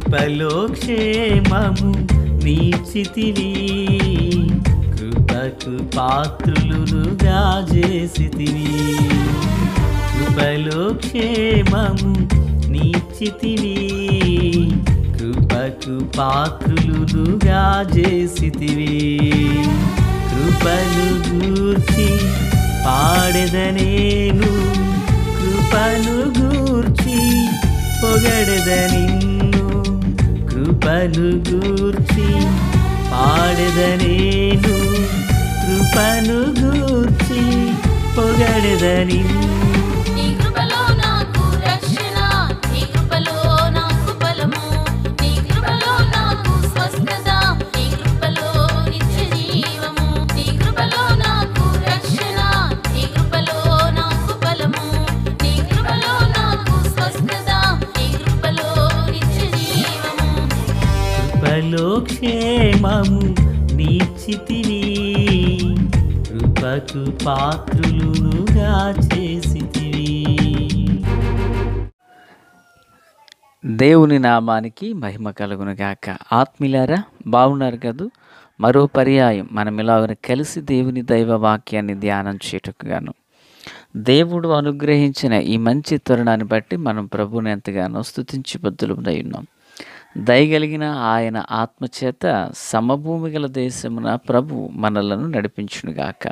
కృపలో క్షేమము నీచితివి, కృపకు పాత్రులుగా చేసితివి. కృపలో క్షేమము నీచితివి, కృపకు పాత్రులుగా చేసితివి. కృపను గూర్చి పాడెదనేను, కృపను గూర్చి పొగడెద నిన్ను. కృపను గూర్చి పాడెదనేను, కృపను గూర్చి పొగడెద నిన్ను. కృపలో క్షేమము నీచితివి, కృపకు పాత్రులుగా చేసితివి. దేవుని నామానికి మహిమ కలుగును గాక. ఆత్మీయులారా, బాగున్నారు కదూ? మరో పర్యాయం మనం ఇలాగ కలిసి దేవుని దైవ వాక్యాన్ని ధ్యానం చేయటకుగాను దేవుడు అనుగ్రహించిన ఈ మంచి తరుణాన్ని బట్టి మనం ప్రభువుని ఎంతగానో స్తుతించి బద్దులమై ఉన్నాం. దయగలిగిన ఆయన ఆత్మచేత సమభూమి గల దేశమున ప్రభు మనలను నడిపించునుగాక.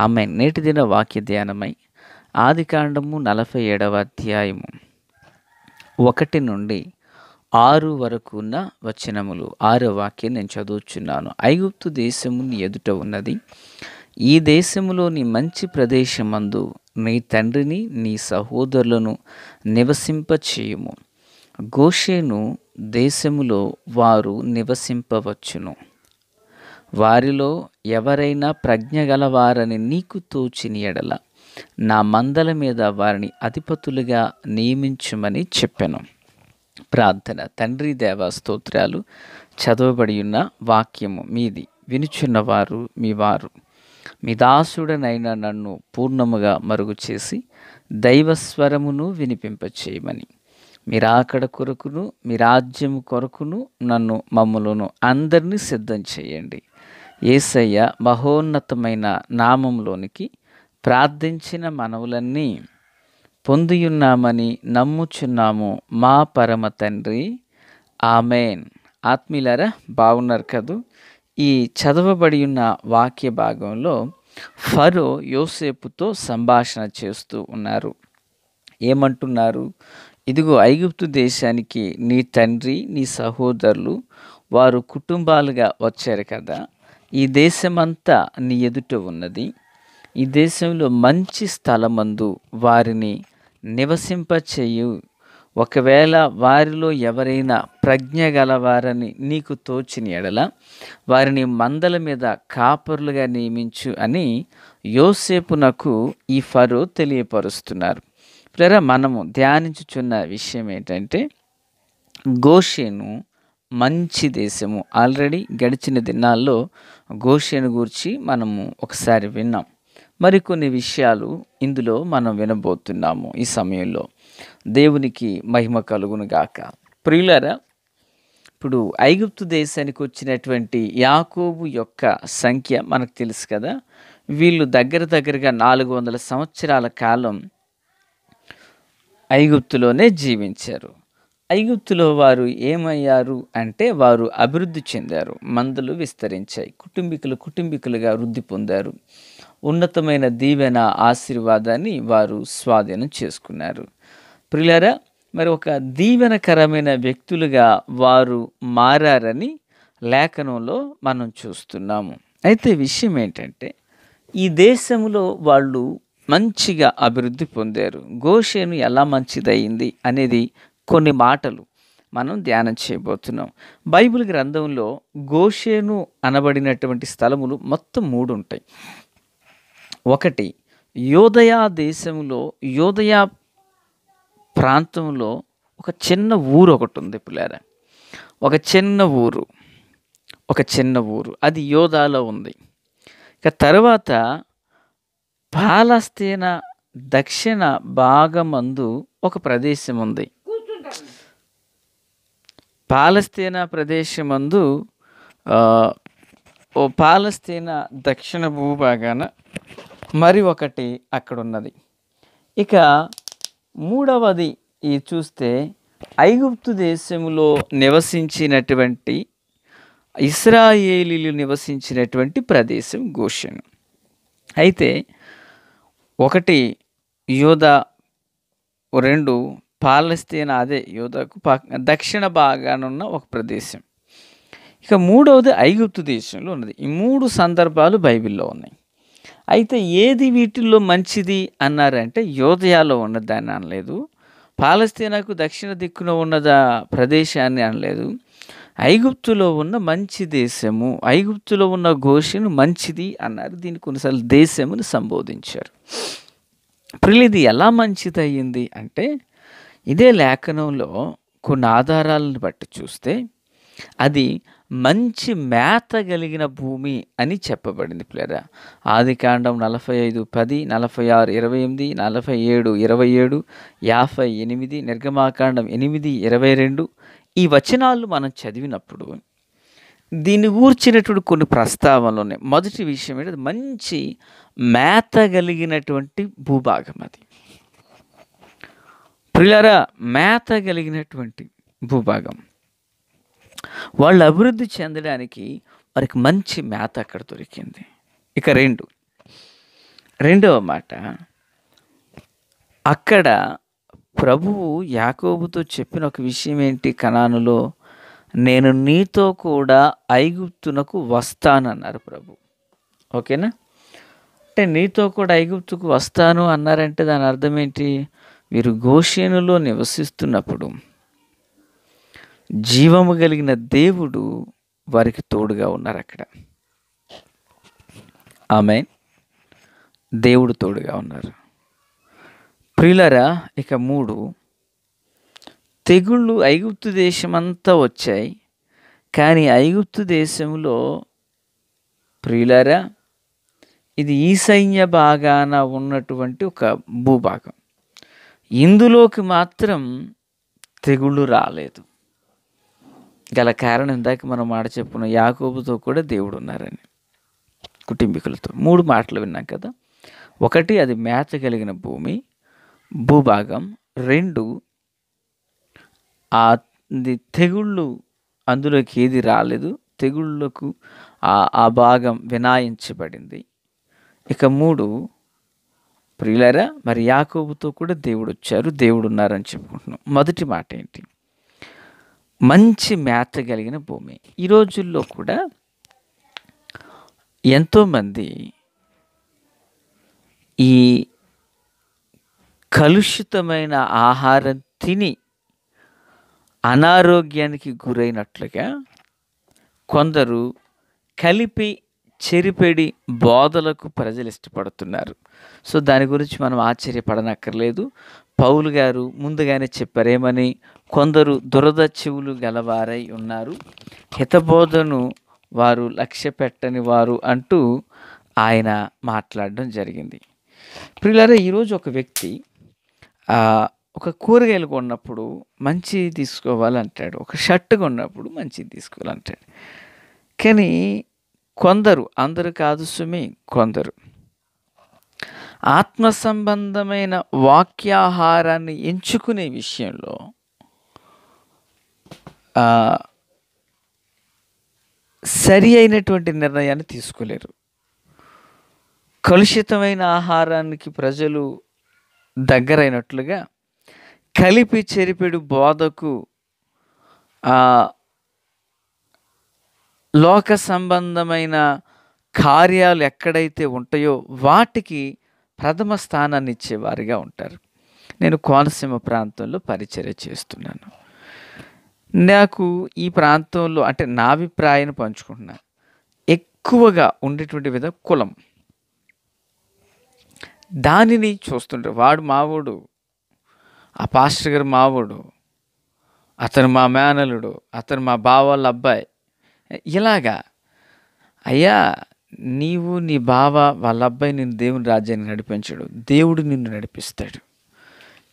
ఆమేన్. నేటి దిన వాక్య ధ్యానమై ఆదికాండము 47వ అధ్యాయము 1 నుండి 6 వరకు ఉన్న వచనములు. 6వ వాక్యం నేను చదువుచున్నాను. ఐగుప్తు దేశము నీ ఎదుట ఉన్నది. ఈ దేశములోని మంచి ప్రదేశమందు నీ తండ్రిని నీ సహోదరులను నివసింపచేయుము. గోషేను దేశములో వారు నివసింపవచ్చును. వారిలో ఎవరైనా ప్రజ్ఞ గలవారని నీకు తోచిన ఎడల నా మందల మీద వారిని అధిపతులుగా నియమించుమని చెప్పెను. ప్రార్థన. తండ్రి దేవ స్తోత్రాలు. చదవబడి ఉన్న వాక్యము మీది, వినుచున్నవారు మీ వారు. మీ దాసుడనైన నన్ను పూర్ణముగా మరుగు చేసి దైవస్వరమును వినిపింపచేయమని, మీ రాకడ కొరకును మీ రాజ్యము కొరకును నన్ను మమ్ములను అందరినీ సిద్ధం చేయండి. యేసయ్య మహోన్నతమైన నామంలోనికి ప్రార్థించిన మనవులన్నీ పొందియున్నామని నమ్ముచున్నాము మా పరమ తండ్రి. ఆమేన్. ఆత్మీయులారా, బాగున్నారు కదూ? ఈ చదవబడి ఉన్న వాక్య భాగంలో ఫరో యోసేపుతో సంభాషణ చేస్తూ ఉన్నారు. ఏమంటున్నారు? ఇదిగో ఐగుప్తు దేశానికి నీ తండ్రి నీ సహోదరులు వారు కుటుంబాలుగా వచ్చారు కదా. ఈ దేశమంతా నీ ఎదుట ఉన్నది. ఈ దేశంలో మంచి స్థలమందు వారిని నివసింపచేయు. ఒకవేళ వారిలో ఎవరైనా ప్రజ్ఞ గలవారని నీకు తోచిన ఎడల వారిని మందల మీద కాపరులుగా నియమించు అని యోసేపునకు ఈ ఫరో తెలియపరుస్తున్నారు. ప్రేర, మనము ధ్యానించుచున్న విషయం ఏంటంటే, గోషేను మంచి దేశము. ఆల్రెడీ గడిచిన దినాల్లో గోషేను గురించి మనము ఒకసారి విన్నాం. మరికొన్ని విషయాలు ఇందులో మనం వినబోతున్నాము ఈ సమయంలో. దేవునికి మహిమ కలుగును గాక. ప్రియులారా, ఇప్పుడు ఐగుప్తు దేశానికి వచ్చినటువంటి యాకోబు యొక్క సంఖ్య మనకు తెలుసు కదా. వీళ్ళు దగ్గరగా 400 సంవత్సరాల కాలం ఐగుప్తులోనే జీవించారు. ఐగుప్తులో వారు ఏమయ్యారు అంటే, వారు అభివృద్ధి చెందారు. మందలు విస్తరించాయి. కుటుంబీకులుగా వృద్ధి పొందారు. ఉన్నతమైన దీవెన ఆశీర్వాదాన్ని వారు స్వాధీనం చేసుకున్నారు. ప్రియులారా, మరి ఒక దీవెనకరమైన వ్యక్తులుగా వారు మారారని లేఖనంలో మనం చూస్తున్నాము. అయితే విషయం ఏంటంటే, ఈ దేశంలో వాళ్ళు మంచిగా అభివృద్ధి పొందారు. గోషేను ఎలా మంచిదయింది అనేది కొన్ని మాటలు మనం ధ్యానం చేయబోతున్నాం. బైబిల్ గ్రంథంలో గోషేను అనబడినటువంటి స్థలములు మొత్తం 3 ఉంటాయి. ఒకటి, యోదయ దేశంలో, యోదయ ప్రాంతంలో ఒక చిన్న ఊరు ఒకటి ఉంది పిల్లారా. ఒక చిన్న ఊరు అది యోదాలో ఉంది. ఇక తర్వాత పాలస్తీనా దక్షిణ భాగమందు ఒక ప్రదేశం ఉంది. పాలస్తీనా ప్రదేశమందు పాలస్తీనా దక్షిణ భూభాగాన మరి ఒకటి అక్కడ ఉన్నది. ఇక మూడవది చూస్తే ఐగుప్తు దేశంలో నివసించినటువంటి ఇశ్రాయేలీలు నివసించినటువంటి ప్రదేశం గోషెను. అయితే ఒకటి యూదా, 2 పాలస్తీనా, అదే యూదాకు దక్షిణ భాగానున్న ఒక ప్రదేశం. ఇక మూడవది ఐగుప్తు దేశంలో ఉన్నది. ఈ 3 సందర్భాలు బైబిల్లో ఉన్నాయి. అయితే ఏది వీటిల్లో మంచిది అన్నారంటే యోదయాలో ఉన్నదాన్ని అనలేదు, పాలస్తీనాకు దక్షిణ దిక్కున ఉన్నదా ప్రదేశాన్ని అనలేదు. ఐగుప్తులో ఉన్న మంచి దేశము, ఐగుప్తులో ఉన్న గోషెను మంచిది అన్నారు. దీన్ని కొన్నిసార్లు దేశముని సంబోధించారు. ఇది ఎలా మంచిది అయ్యింది అంటే ఇదే లేఖనంలో కొన్ని ఆధారాలను బట్టి చూస్తే అది మంచి మేత కలిగిన భూమి అని చెప్పబడింది. పిల్లరా, ఆదికాండం 45:10, 46:28, 47:27, 58, నిర్గమాకాండం 8:22 ఈ వచనాలు మనం చదివినప్పుడు దీన్ని గూర్చినటువంటి కొన్ని ప్రస్తావనలు ఉన్నాయి. మొదటి విషయం ఏంటంటే మంచి మేత కలిగినటువంటి భూభాగం. అది ప్రియులారా, మేత కలిగినటువంటి భూభాగం. వాళ్ళు అభివృద్ధి చెందడానికి వారికి మంచి మేత అక్కడ దొరికింది. ఇక రెండవ మాట, అక్కడ ప్రభువు యాకోబుతో చెప్పిన ఒక విషయం ఏంటి? కనానులో నేను నీతో కూడా ఐగుప్తునకు వస్తానన్నారు ప్రభు. ఓకేనా? అంటే నీతో కూడా ఐగుప్తుకు వస్తాను అన్నారంటే దాని అర్థం ఏంటి? వీరు గోషేనులో నివసిస్తున్నప్పుడు జీవము కలిగిన దేవుడు వారికి తోడుగా ఉన్నారు. అక్కడ ఆమేన్, దేవుడు తోడుగా ఉన్నారు. ప్రియులారా, ఇక 3 తెగుళ్ళు ఐగుప్తు దేశమంతా వచ్చాయి. కానీ ఐగుప్తు దేశంలో ప్రియులారా ఇది ఈశాన్య భాగాన ఉన్నటువంటి ఒక భూభాగం. ఇందులోకి మాత్రం తెగుళ్ళు రాలేదు. గల కారణం ఇందాక మనం మాట చెప్పుకున్నాం, యాకోబుతో కూడా దేవుడు ఉన్నారని, కుటుంబీకులతో. 3 మాటలు విన్నాం కదా. 1 అది మేత కలిగిన భూభాగం. 2 అది తెగుళ్ళు అందులోకి ఏది రాలేదు, తెగుళ్ళకు ఆ భాగం వినాయించబడింది. ఇక 3 ప్రియులారా, మరి యాకోబుతో కూడా దేవుడు వచ్చారు, దేవుడు ఉన్నారని చెప్పుకుంటున్నాం. మొదటి మాట ఏంటి? మంచి మేత కలిగిన భూమి. ఈ రోజుల్లో కూడా ఎంతోమంది ఈ కలుషితమైన ఆహారం తిని అనారోగ్యానికి గురైనట్లుగా కొందరు కలిపి చెరిపెడి బోధలకు ప్రజలు ఇష్టపడుతున్నారు. సో దాని గురించి మనం ఆశ్చర్యపడనక్కర్లేదు. పౌలు గారు ముందుగానే చెప్పారేమని? కొందరు దురద చెవులు గలవారై ఉన్నారు, హితబోధను వారు లక్ష్య పెట్టని వారు అంటూ ఆయన మాట్లాడడం జరిగింది. ప్రియులారా, ఈరోజు ఒక వ్యక్తి ఒక కూరగాయలు కొన్నప్పుడు మంచిది తీసుకోవాలంటాడు, ఒక షర్ట్ కొన్నప్పుడు మంచిది తీసుకోవాలంటాడు. కానీ కొందరు, అందరూ కాదు సుమి, కొందరు ఆత్మ సంబంధమైన వాక్యాహారాన్ని ఎంచుకునే విషయంలో సరి అయినటువంటి నిర్ణయాన్ని తీసుకోలేరు. కలుషితమైన ఆహారానికి ప్రజలు దగ్గరైనట్లుగా కలిపి చెరిపెడు బోధకు లోక సంబంధమైన కార్యాలు ఎక్కడైతే ఉంటాయో వాటికి ప్రథమ స్థానాన్ని ఇచ్చేవారిగా ఉంటారు. నేను కోనసీమ ప్రాంతంలో పరిచర్య చేస్తున్నాను. నాకు ఈ ప్రాంతంలో అంటే నా అభిప్రాయాన్ని పంచుకుంటున్నా, ఎక్కువగా ఉండేటువంటి విధంగా కులం, దానిని చూస్తుంటారు. వాడు మావోడు, ఆ పాస్టర్ గారు మావోడు, అతను మా మేనలుడు, అతను మా బావ వాళ్ళ అబ్బాయి, ఇలాగా. అయ్యా, నీవు నీ బావ వాళ్ళ అబ్బాయి నిన్ను దేవుని రాజ్యాన్ని నడిపించాడు, దేవుడు నిన్ను నడిపిస్తాడు.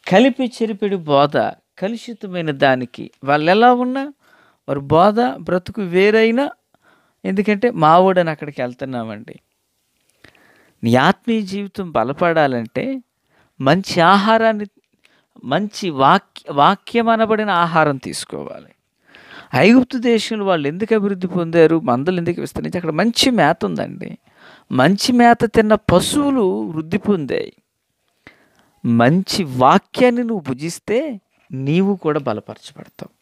కలిపి చెరిపెడు బోధ కలుషితమైన దానికి వాళ్ళు ఎలా ఉన్నా మరి బోధ బ్రతుకు వేరైనా, ఎందుకంటే మావోడని అక్కడికి వెళ్తున్నామండి. నీ ఆత్మీయ జీవితం బలపడాలంటే మంచి ఆహారాన్ని, మంచి వాక్యం అనబడిన ఆహారం తీసుకోవాలి. ఐగుప్తు దేశంలో వాళ్ళు ఎందుకు అభివృద్ధి పొందారు, మందలు ఎందుకు విస్తరించి? అక్కడ మంచి మేత ఉందండి. మంచి మేత తిన్న పశువులు వృద్ధి పొందాయి. మంచి వాక్యాన్ని నువ్వు భుజిస్తే నీవు కూడా బలపరచబడతావు.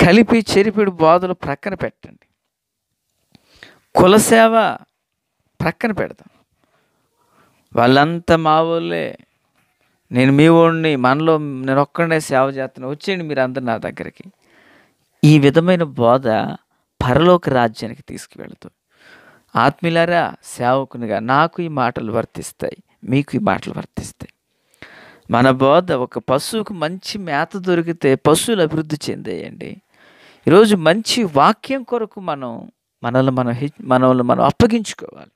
కలిపి చెరిపిడి బోధలు ప్రక్కన పెట్టండి. కులసేవ ప్రక్కన పెడదాం. వాళ్ళంతా మా వాళ్ళే, నేను మీ వాడిని, మనలో నేను ఒక్కడే సేవ చేస్తాను, వచ్చేయండి మీరు అందరు నా దగ్గరికి. ఈ విధమైన బోధ పరలోక రాజ్యానికి తీసుకువెళతాం. ఆత్మీయులారా, సేవకునిగా నాకు ఈ మాటలు వర్తిస్తాయి, మీకు ఈ మాటలు వర్తిస్తాయి. మన బోధ, ఒక పశువుకు మంచి మేత దొరికితే పశువులు అభివృద్ధి చెందాయండి. ఈరోజు మంచి వాక్యం కొరకు మనల్ని మనం అప్పగించుకోవాలి.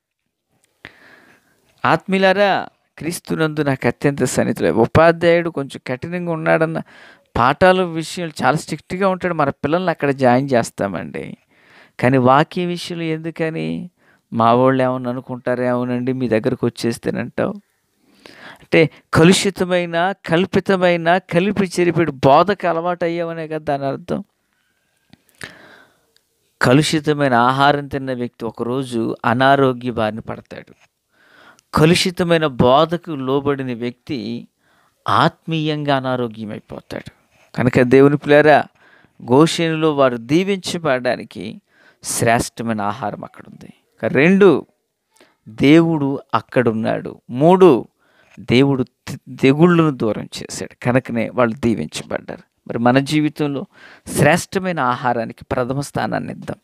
ఆత్మీయులారా, క్రీస్తునందు నాకు అత్యంత సన్నిహితులు. ఉపాధ్యాయుడు కొంచెం కఠినంగా ఉన్నాడన్న పాఠాల విషయాలు చాలా స్ట్రిక్ట్గా ఉంటాడు. మన పిల్లల్ని అక్కడ జాయిన్ చేస్తామండి. కానీ వాక్య విషయంలో ఎందుకని? మా వాళ్ళు ఏమన్నా అనుకుంటారే, అవునండి మీ దగ్గరకు వచ్చేస్తేనంటావు. అంటే కలుషితమైన, కల్పితమైన, కలిపి చెరిపిడి బోధకు అలవాటు అయ్యామనే కదా దాని అర్థం. కలుషితమైన ఆహారం తిన్న వ్యక్తి ఒకరోజు అనారోగ్య బారిన పడతాడు. కలుషితమైన బోధకు లోబడిన వ్యక్తి ఆత్మీయంగా అనారోగ్యమైపోతాడు. కనుక దేవుని పిల్లారా, గోషేనులో వారు దీవించబడడానికి శ్రేష్టమైన ఆహారం అక్కడ ఉంది. 2, దేవుడు అక్కడున్నాడు. 3, దేవుడు తెగుళ్ళను దూరం చేశాడు. కనుకనే వాళ్ళు దీవించబడ్డారు. మరి మన జీవితంలో శ్రేష్టమైన ఆహారానికి ప్రథమ స్థానాన్ని ఇద్దాం.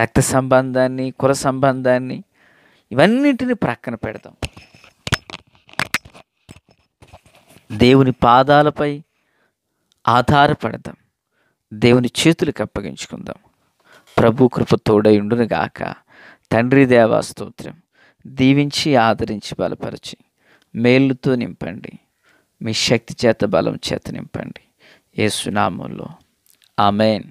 రక్త సంబంధాన్ని, కుల సంబంధాన్ని, ఇవన్నింటినీ ప్రక్కన పెడదాం. దేవుని పాదాలపై ఆధారపడదాం. దేవుని చేతులకు అప్పగించుకుందాం. ప్రభు కృప తోడయుండును గాక. తండ్రి దేవా స్తోత్రం. దీవించి ఆదరించి బలపరిచి మేలుతో నింపండి. మీ శక్తి చేత, బలం చేత నింపండి. యేసు నామములో ఆమేన్.